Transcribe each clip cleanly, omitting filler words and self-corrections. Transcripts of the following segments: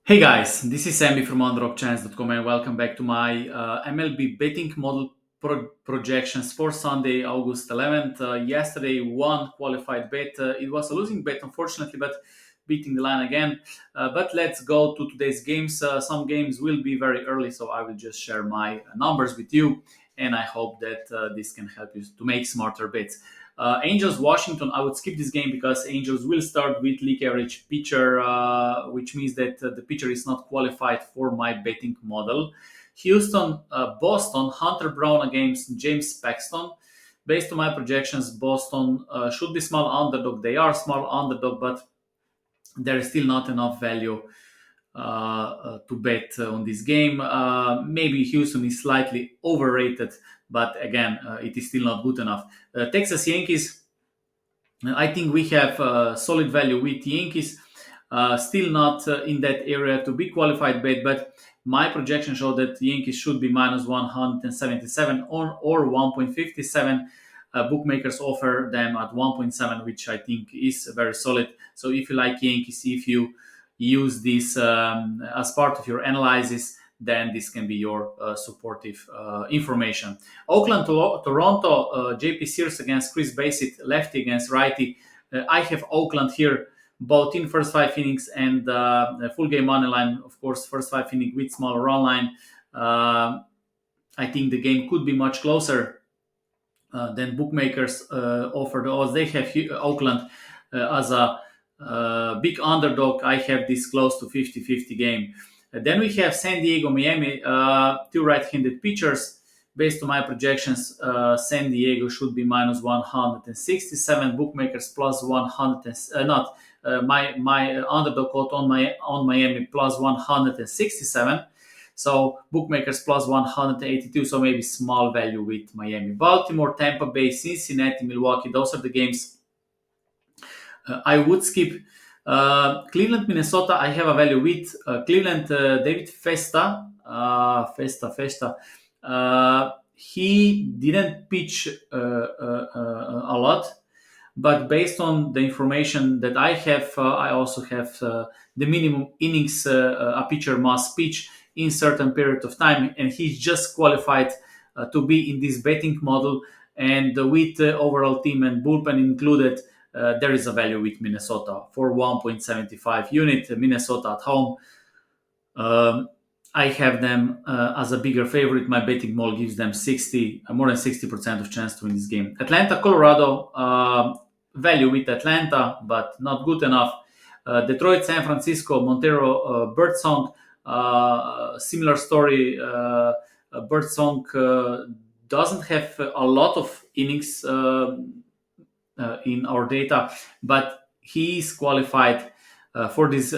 Hey guys, this is Sammy from underdogchance.com and welcome back to my MLB betting model projections for Sunday, August 11th. Yesterday, one qualified bet. It was a losing bet, unfortunately, but beating the line again. But let's go to today's games. Some games will be very early, so I will just share my numbers with you, and I hope that this can help you to make smarter bets. Angels Washington, I would skip this game because Angels will start with league average pitcher, which means that the pitcher is not qualified for my betting model. Houston Boston, Hunter Brown against James Paxton. Based on my projections, Boston should be small underdog. They are small underdog, but there is still not enough value to bet on this game. Maybe Houston is slightly overrated, but again, it is still not good enough. Texas Yankees, I think we have solid value with Yankees. Still not in that area to be qualified bet, but my projection show that Yankees should be minus 177 or 1.57. Bookmakers offer them at 1.7, which I think is very solid. So if you like Yankees, if you use this as part of your analysis, then this can be your supportive information. Oakland, Toronto, JP Sears against Chris Bassett, lefty against righty. I have Oakland here, both in first five innings and full game money line. Of course, first five inning with smaller run line. I think the game could be much closer than bookmakers offer the odds. They have Oakland as a big underdog. I have this close to 50-50 game. Then we have San Diego, Miami, two right-handed pitchers. Based on my projections, San Diego should be minus 167. Bookmakers plus 100. Not my underdog quote on Miami plus 167. So bookmakers plus 182. So maybe small value with Miami. Baltimore, Tampa Bay, Cincinnati, Milwaukee. Those are the games I would skip. Cleveland, Minnesota, I have a value with Cleveland. David Festa, Festa. He didn't pitch a lot, but based on the information that I have, I also have the minimum innings a pitcher must pitch in certain period of time, and he's just qualified to be in this betting model. And with the overall team and bullpen included, there is a value with Minnesota for 1.75 unit. Minnesota at home. I have them as a bigger favorite. My betting model gives them more than 60% of chance to win this game. Atlanta, Colorado, value with Atlanta, but not good enough. Detroit, San Francisco, Montero, Birdsong, similar story. Birdsong doesn't have a lot of innings in our data, but he is qualified for this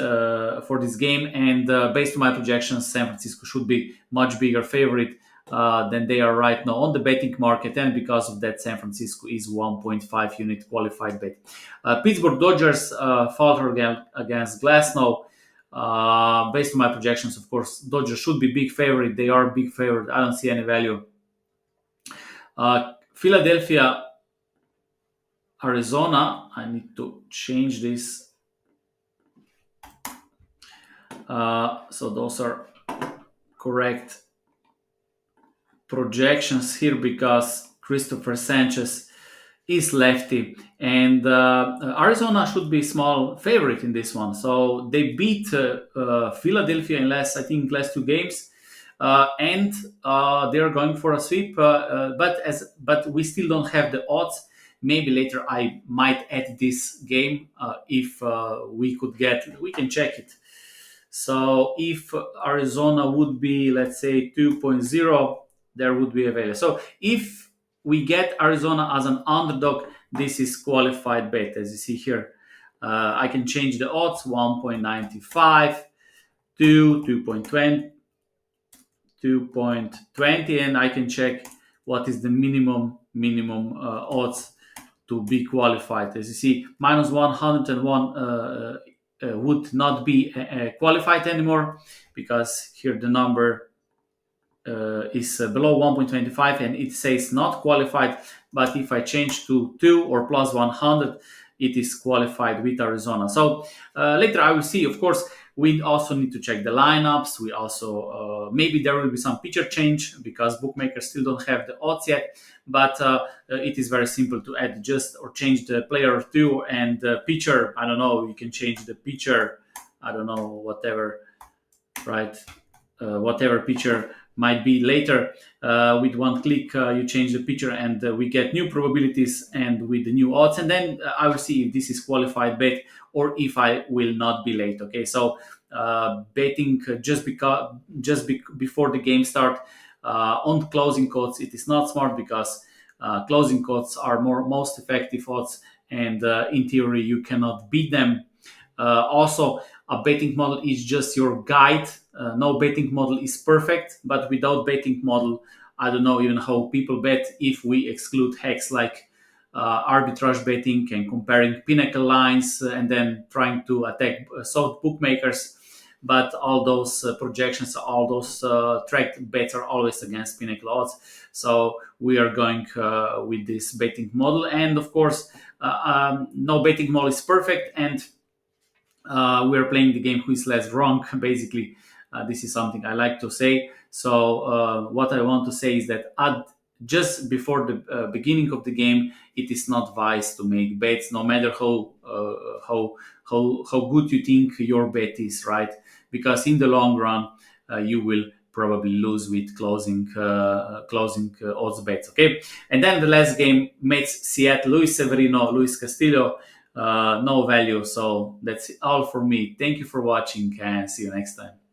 game. And based on my projections, San Francisco should be much bigger favorite than they are right now on the betting market, and because of that, San Francisco is 1.5 unit qualified bet. Pittsburgh Dodgers falter against Glasnow. Based on my projections, of course, Dodgers should be big favorite. They are big favorite. I don't see any value. Philadelphia, Arizona. I need to change this. So those are correct projections here because Christopher Sanchez is lefty, and Arizona should be small favorite in this one. So they beat Philadelphia in last two games, and they are going for a sweep. But we still don't have the odds. Maybe later I might add this game if we can check it. So if Arizona would be, let's say, 2.0, there would be a value. So if we get Arizona as an underdog, this is qualified bet. As you see here, I can change the odds 1.95 to 2.20, and I can check what is the minimum odds to be qualified. As you see, minus 101 would not be qualified anymore because here the number is below 1.25 and it says not qualified. But if I change to 2 or plus 100, it is qualified with Arizona. So later I will see, of course, We also need to check the lineups. We also maybe there will be some pitcher change because bookmakers still don't have the odds yet. But it is very simple to adjust or change the player or two, and the pitcher. I don't know. You can change the pitcher. I don't know, whatever, right? Whatever picture might be later. With one click, you change the picture, and we get new probabilities and with the new odds. And then I will see if this is qualified bet or if I will not be late. Okay, so betting before the game start on closing codes, it is not smart because closing codes are most effective odds, and in theory you cannot beat them. Also, a betting model is just your guide. No betting model is perfect, but without betting model, I don't know even how people bet if we exclude hacks like arbitrage betting and comparing pinnacle lines and then trying to attack soft bookmakers. But all those projections, all those tracked bets are always against pinnacle odds. So we are going with this betting model, and of course, no betting model is perfect, and we're playing the game who is less wrong. Basically, this is something I like to say. So what I want to say is that just before the beginning of the game, it is not wise to make bets, no matter how good you think your bet is, right? Because in the long run, you will probably lose with closing odds bets. Okay, and then the last game, Mets Seattle, Luis Severino, Luis Castillo, no value. So that's all for me. Thank you for watching, and see you next time.